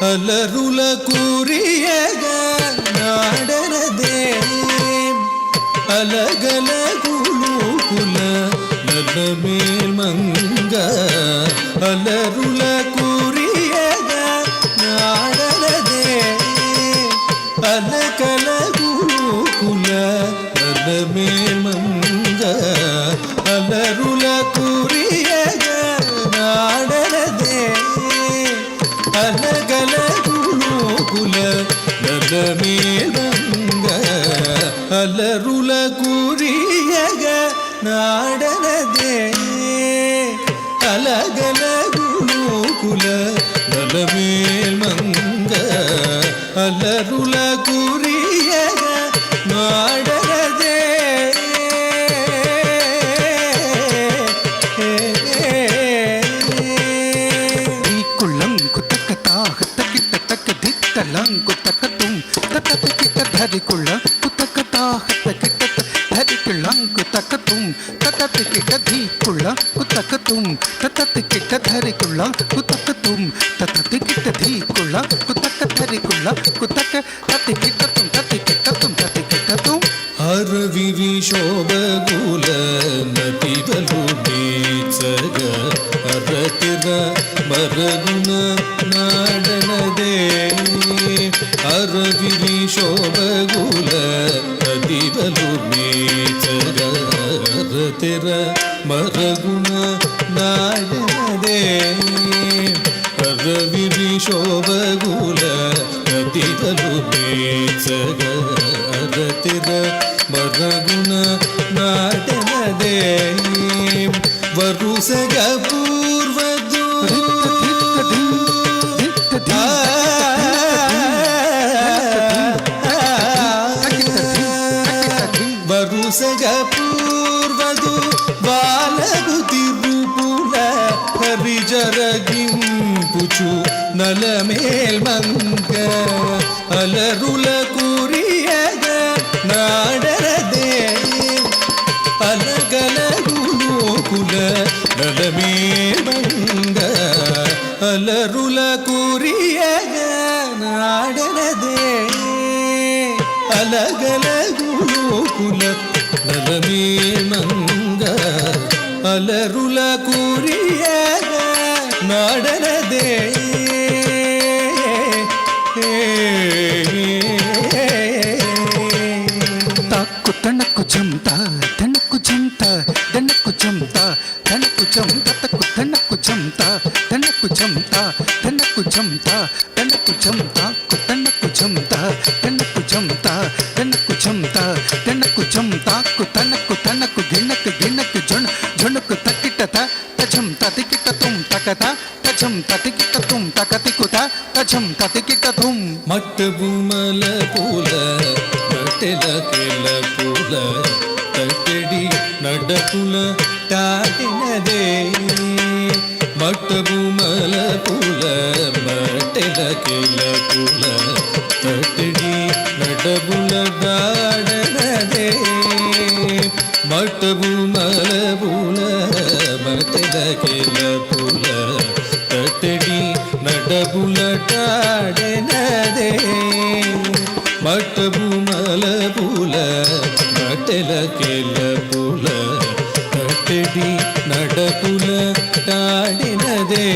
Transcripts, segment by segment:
అలరుల కూరియగ నాడనదే అలగల గులుకుల నల్లమేల్ మంగ అలరుల కూరియగ నాడనదే అలగల గులుకుల నల్లమేల్ మంగ అలరుల కూరియగ నాడనదే అలగల గులుకుల నల్లమేల్ మంగ అలరుల కూరియగ నాడనదే అలగల గులుకుల నల్లమేల్ మంగ అలరుల కూరియగ నాడనదే ధరికుళ్ళ కుతకటా హతకిట ధరికుళ్ళంకు తకతుం తతతికిట ధీకుళ్ళ కుతకతుం తతతికిట ధరికుళ్ళ కుతకతుం తతతికిట ధీకుళ్ళ కుతక ధరికుళ్ళ కుతక తతికిటతుం తతికిటతుం తతికిటతుం అరవివి శోభగుల నటివలు నీచగ అరతిర మరగున నాడనదే అరవివి శోభగుల నటివలు నీచగ అరతిర మరగున నాడనదే అరవివి శోభగుల నటివలు నీచగ అరతిర మరగున నాడనదే వరుసగ పూర్వదు వరుసగ పూర్వదు బాలగు తిరుపుల హరిజరగింపుచు నలమేల్ మంగ అలరుల కూరియగ నాడనదే అలగల గులుకుల నలమేల్ మంగ అలరుల కూరియగ నాడనదే అలగల గులుకుల నలమేల్ మంగ అలరుల కూరియగ నాడనదే తాక్కు తనకు చెంత తనకు చెంత తనకు చెంత తనకు చెంత తక్కు తనకు చెంత తనకు చెంత తనకు చెంత తనకు చెంత తనకు చెంత తనకు చెంత తనకు చెంత తనకు చెంత తనకు తనకు గినకు గినకు జొణ జొణకు తక్కిట తజం తతికిట తుం తకత తజం తతికిట తుం తకతికుత తజం తతికిట తుం మట్టబు మల పూల మట్టెల కెల పూల తట్టడి నడపుల తాటినదే మట్టబు మల పూల మట్టెల కెల పూల తట్టడి నడపుల దాడనదే మట్టబు మల పూల మట్టెల కెల పూల తట్టడి నడపుల టాడనదే మట్టబు మల పూల మట్టెల కెల పూల తట్టడి నడపుల టాడినదే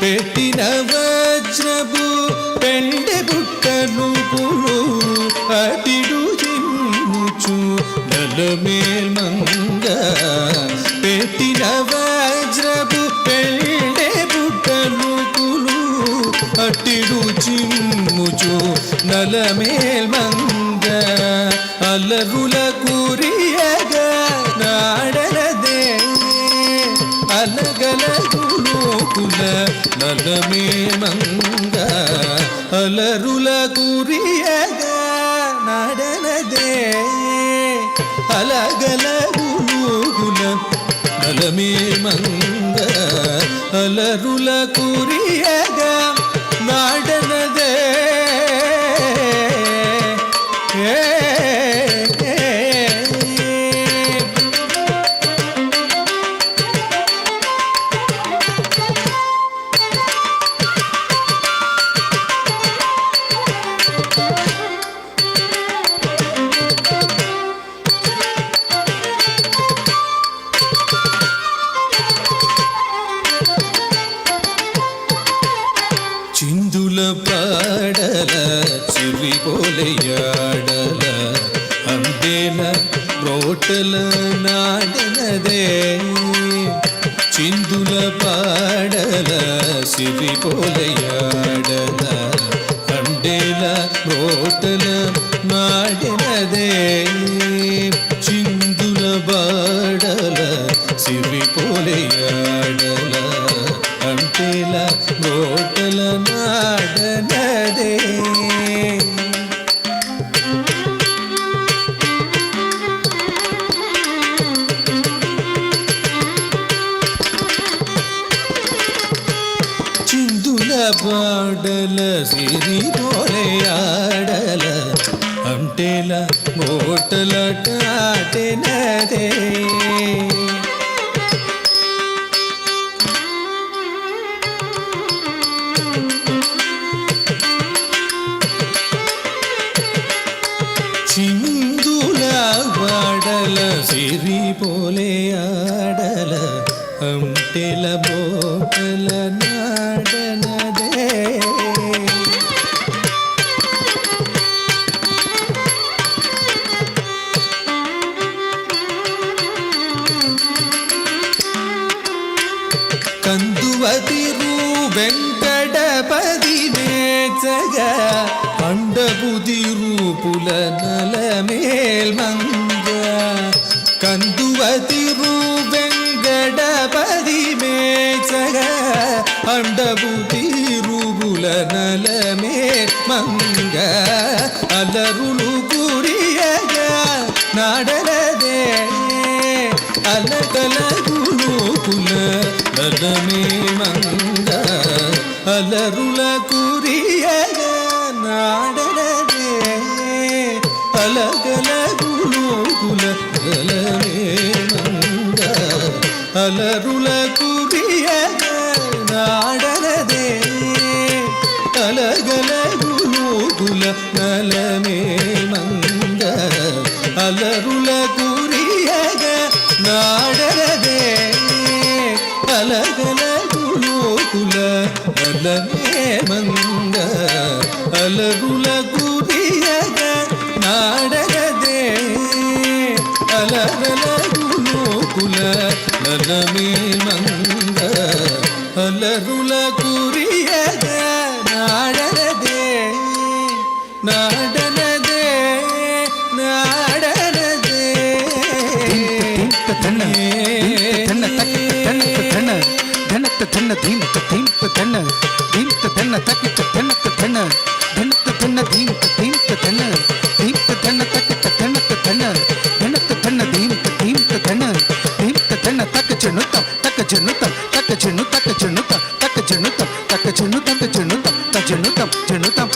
పెట్టిన వజ్రపు పెండె బుట్టను పులు అటిడు జిమ్ముచు నలమేల్ మంగ పెట్టిన వజ్రపు పెండె బుట్టను పులు అటిడు జిమ్ముచు నలమేల్ మంగ అలరుల కూరియగ నాడనదే అలగలగులోకుల నలమే మంగ అలరుల కురియగా నాడనదే అలగలగులోకుల నలమే మంగ అలరుల కురియగా నాడనదే చిందుల పాడల చిరి పోలయాడల అందేల రోటల నాడనదే చిందుల పాడల సిరి పోలయాడల అందేల రోటల నాడనదే చిందుల బాడల సిరి పోలయాడల అంటేల రోటల నాడనదే చిందుల బాడల సిరి పోలయాడల అంటేల రోటల నాడనదే చిందుల వాడల సిరి పోలే ఆడల అంటెల బోటల నాడనదే కందువతిరు వెంకటపది మేచగా అండబుదిరూపుల నలమేల్ మంగ కందువతిరు వెంకటపది మేచగా అండబుదిరూపుల నలమేల్ మంగ అలరులు కురియగా నాడనదే అలకలగులోకుల నలమే మంగ అలరుల కురియగా నాడనదే అలగలగులోకుల నలమే మంగ అలరుల కురియగా నాడనదే అలగలగులోకుల నలమే మంగ అలరుల కురియగా నాడనదే అలగలగులోకుల నలమే మంగ అలరుల కురియగా నాడనదే అలగలగులోకుల నలమే మంగ అలరుల కురియగా నాడనదే నాడనదే నాడనదే ధన ధన ధన ధనత ధన ధీమత ధీమత ధన ధీమత ధన తకిత ధనత ధన ధనత ధన ధీమత ధీమత ధన ధీమత ధన తకిత ధనత ధన ధనత ధన ధీమత ధీమత ధన ధీమత ధన తక జనుతం తక జనుతం తక జను తక జనుతం తక జనుతం తక జను తక జనుతం తక జనుతం జనుతం